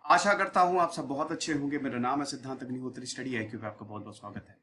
आशा करता हूं आप सब बहुत अच्छे होंगे। मेरा नाम है सिद्धांत अग्निहोत्री, स्टडी आईक्यू पे आपका बहुत बहुत स्वागत है।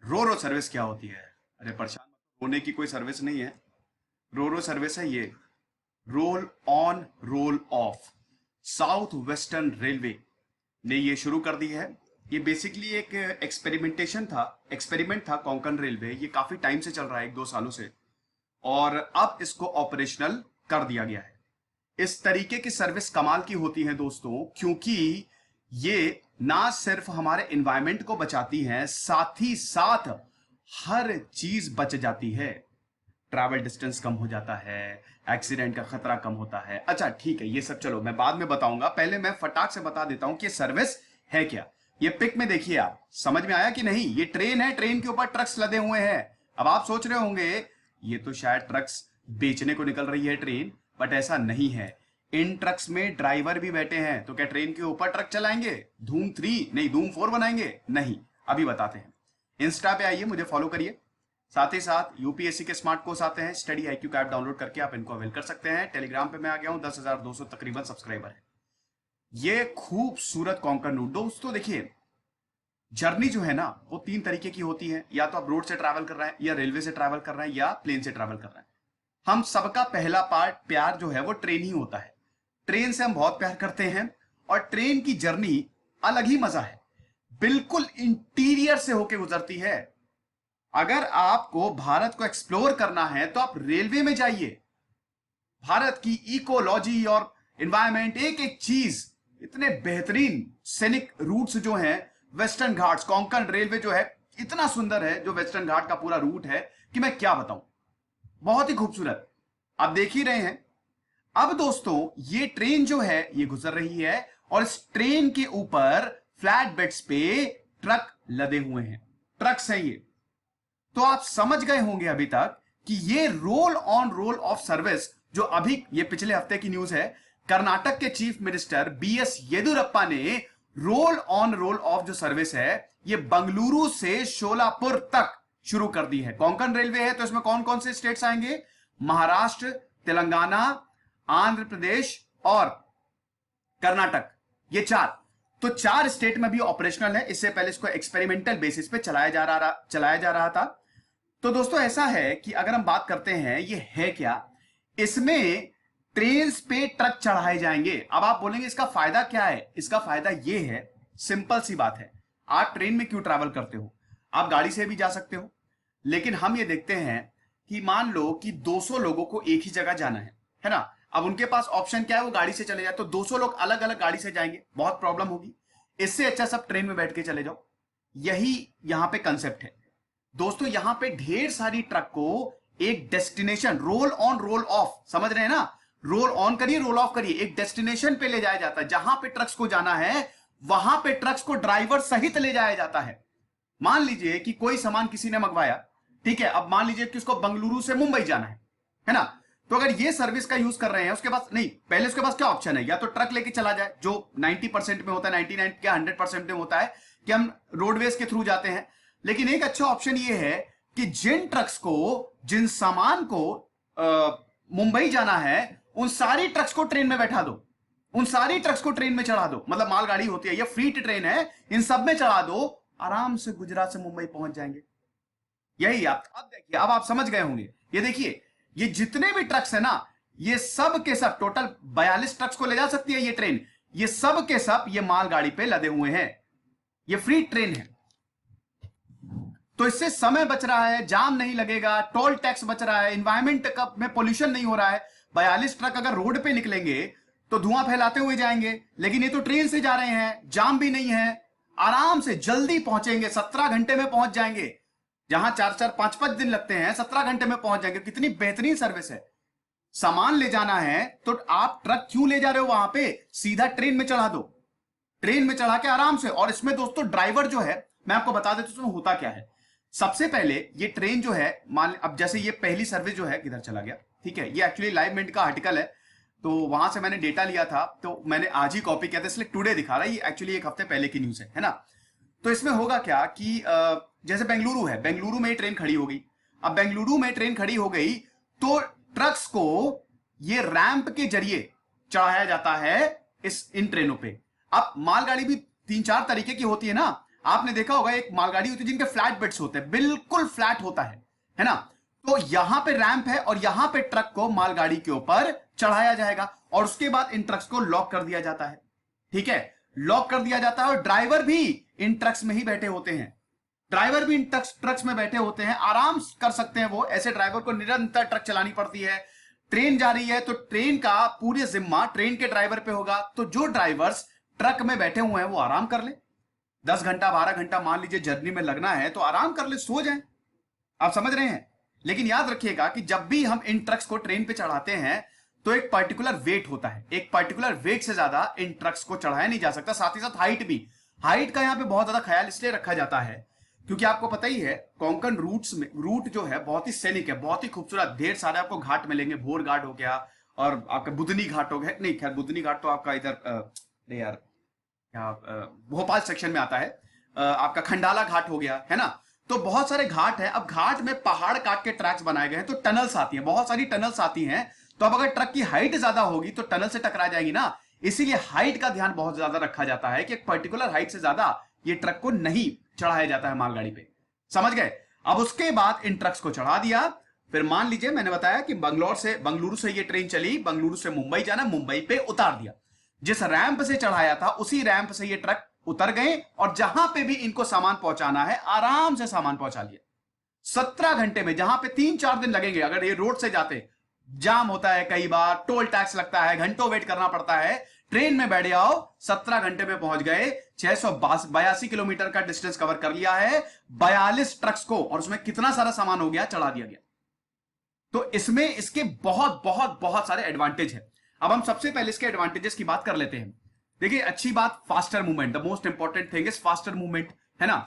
रो रो सर्विस क्या होती है? अरे परेशान मत होने की कोई सर्विस नहीं है। रो रो सर्विस है ये, roll on roll of. South western railway ने ये शुरू कर दी है। ये बेसिकली एक एक्सपेरिमेंट था कोंकण रेलवे। ये काफी टाइम से चल रहा है, 1-2 सालों से, और अब इसको ऑपरेशनल कर दिया गया है। इस तरीके की सर्विस कमाल की होती है दोस्तों, क्योंकि ये ना सिर्फ हमारे एनवायरमेंट को बचाती हैं, साथ ही साथ हर चीज बच जाती है। ट्रैवल डिस्टेंस कम हो जाता है, एक्सीडेंट का खतरा कम होता है। अच्छा ठीक है, ये सब चलो मैं बाद में बताऊंगा। पहले मैं फटाक से बता देता हूं कि सर्विस है क्या। ये पिक में देखिए, आप समझ में आया कि नहीं? ये ट्रेन है, ट्रेन के ऊपर ट्रक्स लदे हुए हैं। अब आप सोच रहे होंगे ये तो शायद ट्रक्स बेचने को निकल रही है ट्रेन, बट ऐसा नहीं है। इन ट्रक्स में ड्राइवर भी बैठे हैं। तो क्या ट्रेन के ऊपर ट्रक चलाएंगे? धूम 3 नहीं, धूम 4 बनाएंगे? नहीं, अभी बताते हैं। इंस्टा पे आइए, मुझे फॉलो करिए। साथ ही साथ यूपीएससी के स्मार्ट कोर्स आते हैं, स्टडी आईक्यू का ऐप डाउनलोड करके आप इनको अवेल कर सकते हैं। टेलीग्राम पे मैं आ गया हूं, 10,200 तकरीबन सब्सक्राइबर है। ये खूबसूरत कोंकण रूट दोस्तों, देखिए जर्नी जो है ना वो 3 तरीके की होती है। या तो आप रोड से ट्रैवल कर रहे हैं, या रेलवे से ट्रैवल कर रहे हैं, या प्लेन से ट्रैवल कर रहे हैं। हम सबका पहला पार्ट प्यार जो है वो ट्रेन ही होता है। ट्रेन से हम बहुत प्यार करते हैं, और ट्रेन की जर्नी अलग ही मजा है। बिल्कुल इंटीरियर से होके गुजरती है। अगर आपको भारत को एक्सप्लोर करना है तो आप रेलवे में जाइए। भारत की इकोलॉजी और एनवायरमेंट, एक एक चीज, इतने बेहतरीन सैनिक रूट्स जो हैं, वेस्टर्न घाट्स, कोंकण रेलवे जो है इतना सुंदर है, जो वेस्टर्न घाट का पूरा रूट है कि मैं क्या बताऊं, बहुत ही खूबसूरत। आप देख ही रहे हैं। अब दोस्तों ये ट्रेन जो है ये गुजर रही है, और इस ट्रेन के ऊपर फ्लैट बेड्स पे ट्रक लदे हुए हैं। ट्रक्स हैं ये। तो आप समझ गए होंगे अभी तक कि ये roll on roll of service, जो अभी ये पिछले हफ्ते की न्यूज है, कर्नाटक के चीफ मिनिस्टर बीएस येदुरप्पा ने रोल ऑन रोल ऑफ जो सर्विस है ये बंगलुरु से शोलापुर तक शुरू कर दी है। कोंकण रेलवे है तो इसमें कौन कौन से स्टेट्स आएंगे? महाराष्ट्र, तेलंगाना, आंध्र प्रदेश और कर्नाटक, ये 4। तो 4 स्टेट में भी ऑपरेशनल है। इससे पहले इसको एक्सपेरिमेंटल बेसिस पे चलाया जा रहा था। तो दोस्तों ऐसा है कि अगर हम बात करते हैं ये है क्या, इसमें ट्रेन पे ट्रक चढ़ाए जाएंगे। अब आप बोलेंगे इसका फायदा क्या है? इसका फायदा ये है, सिंपल सी बात है। आप ट्रेन में क्यों ट्रैवल करते हो? आप गाड़ी से भी जा सकते हो, लेकिन हम ये देखते हैं कि मान लो कि 200 लोगों को एक ही जगह जाना है ना? अब उनके पास ऑप्शन क्या है? वो गाड़ी से चले जाए, तो 200 लोग अलग अलग गाड़ी से जाएंगे, बहुत प्रॉब्लम होगी। इससे अच्छा सब ट्रेन में बैठ के चले जाओ। यही यहां पे कंसेप्ट है दोस्तों। यहां पे ढेर सारी ट्रक को एक destination, roll on roll of, समझ रहे हैं ना? रोल ऑन करिए, रोल ऑफ करिए, एक डेस्टिनेशन पे ले जाया जाता है। जहां पे ट्रक्स को जाना है वहां पे ट्रक्स को ड्राइवर सहित ले जाया जाता है। मान लीजिए कि कोई सामान किसी ने मंगवाया, ठीक है, अब मान लीजिए कि उसको बंगलुरु से मुंबई जाना है ना? तो अगर ये सर्विस का यूज कर रहे हैं, उसके पास नहीं, पहले उसके पास क्या ऑप्शन है? या तो ट्रक लेके चला जाए, जो 90% में होता है, 99 क्या 100% में होता है कि हम रोडवेज के थ्रू जाते हैं। लेकिन एक अच्छा ऑप्शन ये है कि जिन ट्रक्स को, जिन सामान को मुंबई जाना है, उन सारी ट्रक्स को ट्रेन में बैठा दो, उन सारी ट्रक्स को ट्रेन में चढ़ा दो। मतलब मालगाड़ी होती है, ये फ्रीट ट्रेन है, इन सब में चढ़ा दो, आराम से गुजरात से मुंबई पहुंच जाएंगे। यही आप अब देखिए, अब आप समझ गए होंगे। ये देखिए, ये जितने भी ट्रक्स है ना, ये सब के सब, टोटल 42 ट्रक्स को ले जा सकती है ये ट्रेन। ये सब के सब ये मालगाड़ी पे लदे हुए हैं। ये फ्री ट्रेन है, तो इससे समय बच रहा है, जाम नहीं लगेगा, टोल टैक्स बच रहा है, एनवायरमेंट का में पोल्यूशन नहीं हो रहा है। 42 ट्रक अगर रोड पे निकलेंगे तो धुआं फैलाते हुए जाएंगे, लेकिन ये तो ट्रेन से जा रहे हैं, जाम भी नहीं है, आराम से जल्दी पहुंचेंगे, 17 घंटे में पहुंच जाएंगे। जहां 4-4 5-5 दिन लगते हैं, 17 घंटे में पहुंच जाएंगे। कितनी बेहतरीन सर्विस है। सामान ले जाना है तो आप ट्रक क्यों ले जा रहे हो? वहां पे सीधा ट्रेन में चढ़ा दो, ट्रेन में चढ़ा के आराम से। और इसमें दोस्तों ड्राइवर जो है, मैं आपको बता देता हूं इसमें होता क्या है। सबसे पहले ये ट्रेन जो है, मान अब जैसे ये पहली सर्विस जो है, किधर चला गया, ठीक है, ये एक्चुअली लाइव मिनट का आर्टिकल है, तो वहां से मैंने डेटा लिया था, तो मैंने आज ही कॉपी किया था, इसलिए टुडे दिखा रहा है। ये एक्चुअली एक हफ्ते पहले की न्यूज है ना? तो इसमें होगा क्या कि जैसे बेंगलुरु है, बेंगलुरु में ट्रेन खड़ी हो गई। अब बेंगलुरु में ट्रेन खड़ी हो गई तो ट्रक्स को ये रैंप के जरिए चढ़ाया जाता है इन ट्रेनों पे। अब मालगाड़ी भी 3-4 तरीके की होती है ना, आपने देखा होगा एक मालगाड़ी होती है जिनके फ्लैट बेड्स होते हैं, बिल्कुल फ्लैट होता है ना। तो यहां पे रैंप है और यहां पे ट्रक को मालगाड़ी के ऊपर चढ़ाया जाएगा और उसके बाद इन ट्रक्स को लॉक कर दिया जाता है। ठीक है, लॉक कर दिया जाता है और ड्राइवर भी इन ट्रक्स में ही बैठे होते हैं। ड्राइवर भी इन ट्रक्स में बैठे होते हैं, आराम कर सकते हैं वो। ऐसे ड्राइवर को निरंतर ट्रक चलानी पड़ती है। ट्रेन जा रही है तो ट्रेन का पूरी जिम्मा ट्रेन के ड्राइवर पे होगा। तो जो ड्राइवर्स ट्रक में बैठे हुए हैं वो आराम कर ले, 10 घंटा 12 घंटा मान लीजिए जर्नी में लगना है तो आराम कर ले, सो जाए। आप समझ रहे हैं। लेकिन याद रखिएगा कि जब भी हम इन ट्रक्स को ट्रेन पे चढ़ाते हैं तो एक पर्टिकुलर वेट होता है, एक पर्टिकुलर वेट से ज्यादा इन ट्रक्स को चढ़ाया नहीं जा सकता। साथ ही साथ हाइट भी, हाइट का यहां पे बहुत ज्यादा ख्याल इसलिए रखा जाता है क्योंकि आपको पता ही है कोंकण रूट्स में, रूट जो है बहुत ही सैनिक है, बहुत ही खूबसूरत, ढेर सारे आपको घाट मिलेंगे। भोर घाट हो गया और आपका बुधनी घाट हो गया, नहीं खैर बुधनी घाट तो आपका इधर नहीं यार, भोपाल सेक्शन में आता है। आपका खंडाला घाट हो गया, है ना। तो बहुत सारे घाट है। अब घाट में पहाड़ काट के ट्रैक्स बनाए गए हैं तो टनल्स आती हैं, बहुत सारी टनल्स आती हैं। तो अब अगर ट्रक की हाइट ज्यादा होगी तो टनल से टकरा जाएगी ना, इसीलिए हाइट का ध्यान बहुत ज्यादा रखा जाता है कि एक पर्टिकुलर हाइट से ज्यादा ये ट्रक को नहीं चढ़ाया जाता है मालगाड़ी पे। समझ गए। अब उसके बाद इन ट्रक्स को चढ़ा दिया। फिर मान लीजिए मैंने बताया कि बंगलुरु से ये ट्रेन चली, बंगलुरु से मुंबई जाना, मुंबई पे उतार दिया। जिस रैंप से चढ़ाया था उसी रैंप से ये ट्रक उतर गए और जहां पे भी इनको सामान पहुंचाना है आराम से सामान पहुंचा लिया 17 घंटे में। जहां पे 3-4 दिन लगेंगे अगर ये रोड से जाते, जाम होता है, कई बार टोल टैक्स लगता है, घंटों वेट करना पड़ता है, ट्रेन में बैठ आओ 17 घंटे में पहुंच गए। 682 किलोमीटर का डिस्टेंस कवर कर लिया है 42 ट्रक्स को, और उसमें कितना सारा सामान हो गया, चढ़ा दिया गया। तो इसमें इसके बहुत बहुत बहुत सारे एडवांटेज है। अब हम सबसे पहले इसके एडवांटेजेस की बात कर लेते हैं। देखिए अच्छी बात, faster movement, the most important thing is faster movement, है ना।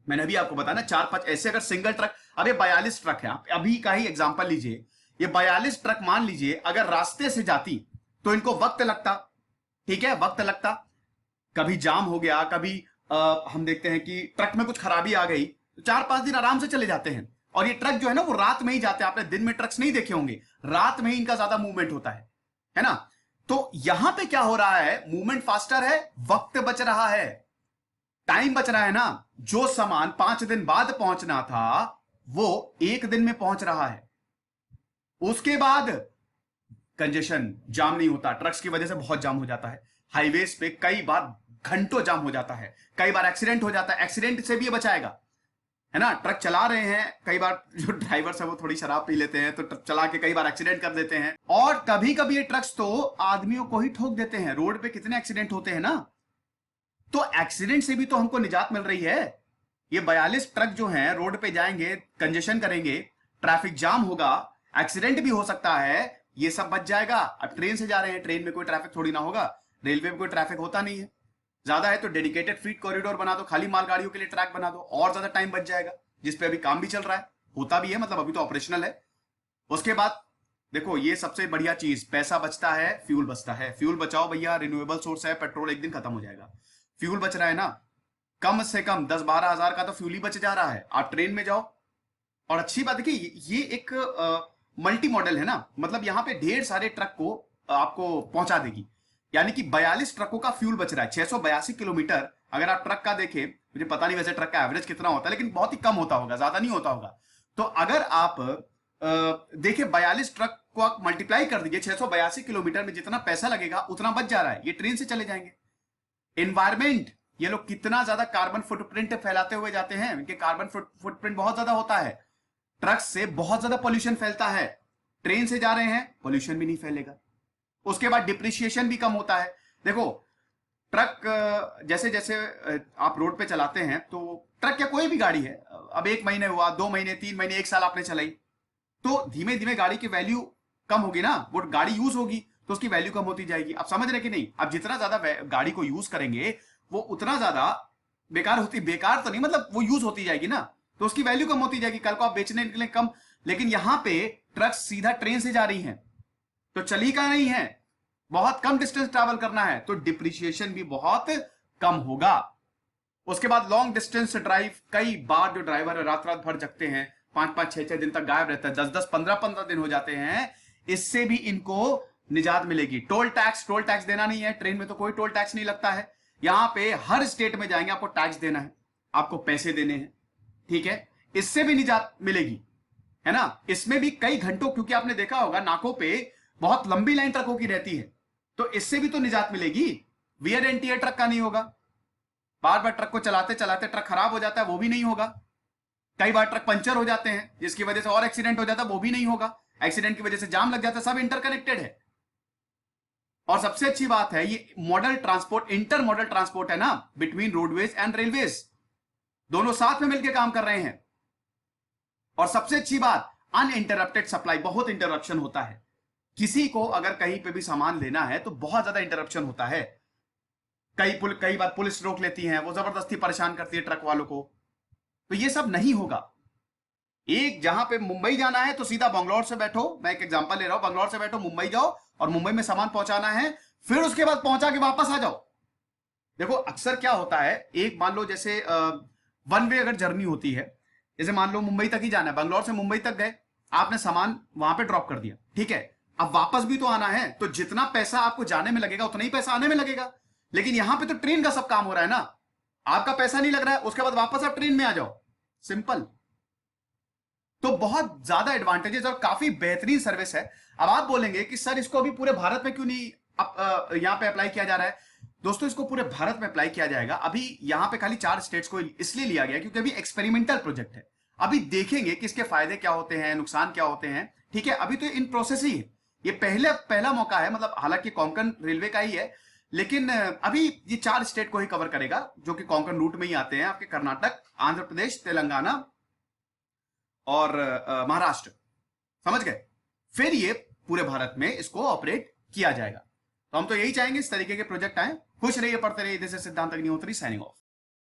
मैंने अभी आपको बताया ना 4-5 ऐसे अगर सिंगल ट्रक, अब ये 42 ट्रक है, आप अभी का ही एग्जांपल लीजिए। ये 42 ट्रक मान लीजिए अगर रास्ते से जाती तो इनको वक्त लगता, ठीक है, वक्त लगता। कभी जाम हो गया, कभी हम देखते हैं कि ट्रक में कुछ खराबी आ गई, तो 4-5 दिन आराम से चले जाते हैं। और ये ट्रक जो है ना वो रात में ही जाते हैं। आपने दिन में ट्रक्स नहीं देखे होंगे, रात में ही इनका ज्यादा मूवमेंट होता है ना। तो यहां पे क्या हो रहा है, मूवमेंट फास्टर है, वक्त बच रहा है, टाइम बच रहा है ना। जो सामान 5 दिन बाद पहुंचना था वो 1 दिन में पहुंच रहा है। उसके बाद कंजेशन, जाम नहीं होता, ट्रक्स की वजह से बहुत जाम हो जाता है। हाईवेज पे कई बार घंटों जाम हो जाता है, कई बार एक्सीडेंट हो जाता है, एक्सीडेंट से भी ये बचाएगा, है ना। ट्रक चला रहे हैं, कई बार जो ड्राइवर्स है वो थोड़ी शराब पी लेते हैं तो ट्रक चला के कई बार एक्सीडेंट कर देते हैं, और कभी कभी ये ट्रक्स तो आदमियों को ही ठोक देते हैं। रोड पे कितने एक्सीडेंट होते हैं ना, तो एक्सीडेंट से भी तो हमको निजात मिल रही है। ये 42 ट्रक जो हैं रोड पे जाएंगे, कंजेशन करेंगे, ट्रैफिक जाम होगा, एक्सीडेंट भी हो सकता है, ये सब बच जाएगा। अब ट्रेन से जा रहे हैं, ट्रेन में कोई ट्रैफिक थोड़ी ना होगा, रेलवे में कोई ट्रैफिक होता नहीं है। ज्यादा है तो डेडिकेटेड फ्रीट कॉरिडोर बना दो, खाली मालगाड़ियों के लिए ट्रैक बना दो, और ज्यादा टाइम बच जाएगा, जिसपे अभी काम भी चल रहा है, होता भी है, मतलब अभी तो ऑपरेशनल है। उसके बाद देखो ये सबसे बढ़िया चीज, पैसा बचता है, फ्यूल बचता है। फ्यूल बचाओ भैया, रिन्यूएबल सोर्स है, पेट्रोल एक दिन खत्म हो जाएगा, फ्यूल बच रहा है ना। कम से कम 10-12 हजार का तो फ्यूल ही बच जा रहा है। आप ट्रेन में जाओ, और अच्छी बात देखिए ये एक मल्टी मॉडल है ना, मतलब यहां पे ढेर सारे ट्रक को आपको पहुंचा देगी। यानी कि 42 ट्रकों का फ्यूल बच रहा है। 682 किलोमीटर अगर आप ट्रक का देखें, मुझे पता नहीं वैसे ट्रक का एवरेज कितना होता है, लेकिन बहुत ही कम होता होगा, ज्यादा नहीं होता होगा। तो अगर आप देखिए 42 ट्रक को आप मल्टीप्लाई कर दीजिए, 682 किलोमीटर में जितना पैसा लगेगा उतना बच जा रहा है, ये ट्रेन से चले जाएंगे। एनवायरमेंट, ये लोग कितना ज्यादा कार्बन फुटप्रिंट फैलाते हुए जाते हैं, इनके कार्बन फुटप्रिंट बहुत ज्यादा होता है। ट्रक से बहुत ज्यादा पोल्यूशन फैलता है, ट्रेन से जा रहे हैं पोल्यूशन भी नहीं फैलेगा। उसके बाद डिप्रिसिएशन भी कम होता है। देखो ट्रक जैसे जैसे आप रोड पे चलाते हैं, तो ट्रक या कोई भी गाड़ी है, अब 1 महीने हुआ, 2 महीने, 3 महीने, 1 साल आपने चलाई, तो धीमे धीमे गाड़ी की वैल्यू कम होगी ना, वो गाड़ी यूज होगी तो उसकी वैल्यू कम होती जाएगी। आप समझ रहे कि नहीं। आप जितना ज्यादा गाड़ी को यूज करेंगे वो उतना ज्यादा बेकार होती, बेकार तो नहीं, मतलब वो यूज होती जाएगी ना, तो उसकी वैल्यू कम होती जाएगी, कल को आप बेचने के लिए कम। लेकिन यहां पे ट्रक सीधा ट्रेन से जा रही हैं तो चली का नहीं है, बहुत कम डिस्टेंस ट्रैवल करना है, तो डिप्रिसिएशन भी बहुत कम होगा। उसके बाद लॉन्ग डिस्टेंस ड्राइव, कई बार जो ड्राइवर है रात रात भर जगते हैं, 5-5, 6-6 दिन तक गायब रहता है, 10-10, 15-15 दिन हो जाते हैं, इससे भी इनको निजात मिलेगी। टोल टैक्स देना नहीं है, ट्रेन में तो कोई टोल टैक्स नहीं लगता है। यहां पे हर स्टेट में जाएंगे आपको टैक्स देना है, आपको पैसे देने हैं, ठीक है, इससे भी निजात मिलेगी, है ना। इसमें भी कई घंटों, क्योंकि आपने देखा होगा नाकों पे बहुत लंबी लाइन ट्रकों की रहती है, तो इससे भी तो निजात मिलेगी। वियर एंड टियर ट्रक का नहीं होगा, बार बार ट्रक को चलाते चलाते ट्रक खराब हो जाता है, वो भी नहीं होगा। कई बार ट्रक पंचर हो जाते हैं जिसकी वजह से और एक्सीडेंट हो जाता है, वो भी नहीं होगा। एक्सीडेंट की वजह से जाम लग जाता है, सब इंटरकनेक्टेड है। और सबसे अच्छी बात है ये modal transport, inter modal transport है ना, बिटवीन रोडवेज एंड रेलवेज, दोनों साथ में मिलकर काम कर रहे हैं। और सबसे अच्छी बात, अनइंटरप्टेड सप्लाई, बहुत इंटरप्शन होता है। किसी को अगर कहीं पे भी सामान लेना है तो बहुत ज्यादा इंटरप्शन होता है। कई बार पुलिस रोक लेती है, वो जबरदस्ती परेशान करती है ट्रक वालों को, तो ये सब नहीं होगा। एक जहां पे मुंबई जाना है तो सीधा बंगलौर से बैठो, मैं एक एग्जांपल ले रहा हूं, बंगलौर से बैठो मुंबई जाओ और मुंबई में सामान पहुंचाना है, फिर उसके बाद पहुंचा के वापस आ जाओ। देखो अक्सर क्या होता है, एक मान लो जैसे वन वे अगर जर्नी होती है, जैसे मान लो मुंबई तक ही जाना है, बंगलौर से मुंबई तक गए, आपने सामान वहां पे ड्रॉप कर दिया, ठीक है, अब वापस भी तो आना है, तो जितना पैसा आपको जाने में लगेगा उतना ही पैसा आने में लगेगा। लेकिन यहां पे तो ट्रेन का सब काम हो रहा है ना, आपका पैसा नहीं लग रहा है, उसके बाद वापस आप ट्रेन में आ जाओ, सिंपल। तो बहुत ज्यादा एडवांटेजेस और काफी बेहतरीन सर्विस है। अब आप बोलेंगे कि सर इसको अभी पूरे भारत में क्यों नहीं यहां पे अप्लाई किया जा रहा है। दोस्तों इसको पूरे भारत में अप्लाई किया जाएगा। अभी यहां पे खाली 4 स्टेट्स को इसलिए लिया गया क्योंकि अभी एक्सपेरिमेंटल प्रोजेक्ट है, अभी देखेंगे कि इसके फायदे क्या होते हैं, नुकसान क्या होते हैं, ठीक है, अभी तो इन प्रोसेस ही है, ये पहला मौका है, मतलब हालांकि कोंकण रेलवे का ही है, लेकिन अभी ये 4 स्टेट को ही कवर करेगा जो कि कोंकण रूट में ही आते हैं, आपके कर्नाटक, आंध्र प्रदेश, तेलंगाना और महाराष्ट्र, समझ गए। फिर ये पूरे भारत में इसको ऑपरेट किया जाएगा। तो हम तो यही चाहेंगे इस तरीके के प्रोजेक्ट आए। खुश रहिए, पढ़ते रहिए। दिस इज सिद्धांत अग्निहोत्री साइनिंग ऑफ।